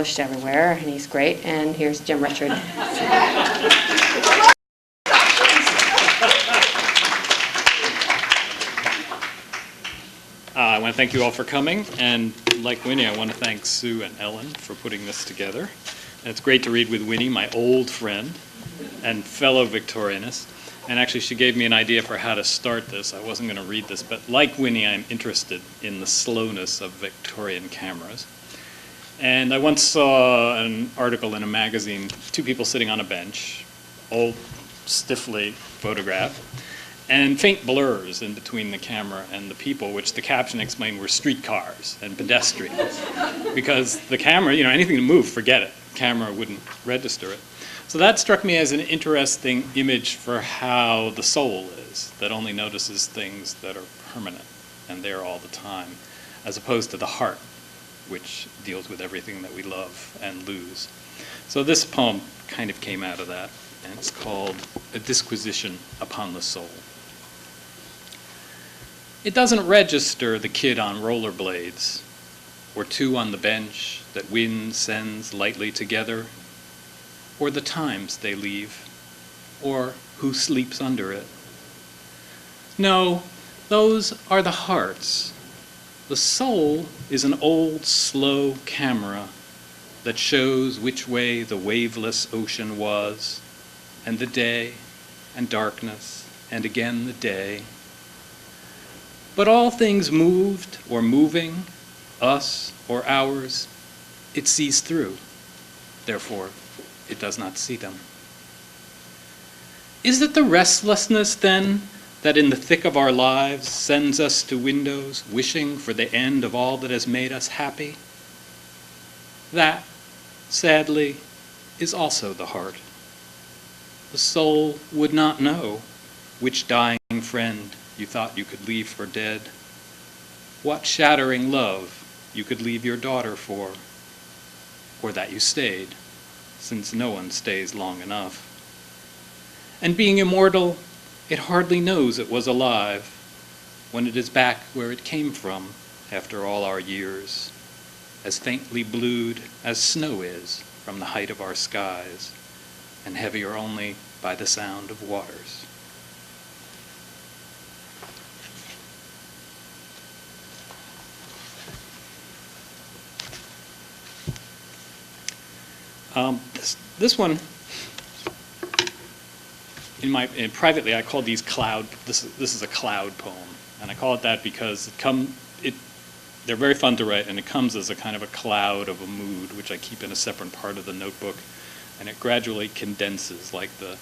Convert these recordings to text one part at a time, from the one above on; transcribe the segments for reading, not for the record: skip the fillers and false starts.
published everywhere, and he's great. And here's Jim Richard. I want to thank you all for coming, and like Winnie, I want to thank Sue and Ellen for putting this together. And it's great to read with Winnie, my old friend and fellow Victorianist. And actually, she gave me an idea for how to start this. I wasn't going to read this, but like Winnie, I'm interested in the slowness of Victorian cameras. And I once saw an article in a magazine, two people sitting on a bench, old, stiffly photographed, and faint blurs in between the camera and the people, which the caption explained were streetcars and pedestrians. Because the camera, anything to move, forget it. The camera wouldn't register it. So that struck me as an interesting image for how the soul is, that only notices things that are permanent and there all the time, as opposed to the heart, which deals with everything that we love and lose. So this poem kind of came out of that, and it's called A Disquisition Upon the Soul. It doesn't register the kid on rollerblades, or two on the bench that wind sends lightly together, or the times they leave, or who sleeps under it. No, those are the hearts. The soul is an old, slow camera that shows which way the waveless ocean was, and the day, and darkness, and again the day. But all things moved or moving, us or ours, it sees through. Therefore, it does not see them. Is it the restlessness, then, that in the thick of our lives sends us to windows, wishing for the end of all that has made us happy? That, sadly, is also the heart. The soul would not know which dying friend you thought you could leave for dead, what shattering love you could leave your daughter for, or that you stayed, since no one stays long enough. And being immortal, it hardly knows it was alive when it is back where it came from after all our years, as faintly blued as snow is from the height of our skies, and heavier only by the sound of waters. This one, privately, I call these cloud. This is a cloud poem, and I call it that because they're very fun to write, and it comes as a kind of a cloud of a mood, which I keep in a separate part of the notebook, and it gradually condenses like the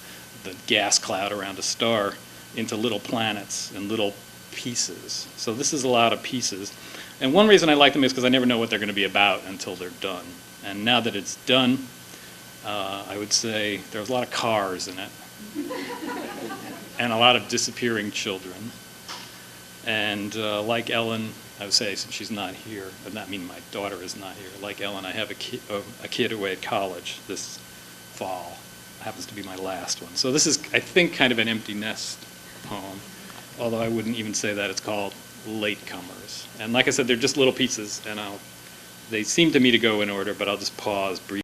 gas cloud around a star into little planets and little pieces. So this is a lot of pieces, and one reason I like them is because I never know what they're going to be about until they're done. And now that it's done, I would say there's a lot of cars in it, and a lot of disappearing children. And like Ellen, I would say, since she's not here, but not mean my daughter is not here, like Ellen, I have a kid away at college this fall. It happens to be my last one. So this is, I think, kind of an empty nest poem, although I wouldn't even say that. It's called Latecomers. And like I said, they're just little pieces, and they seem to me to go in order, but I'll just pause briefly.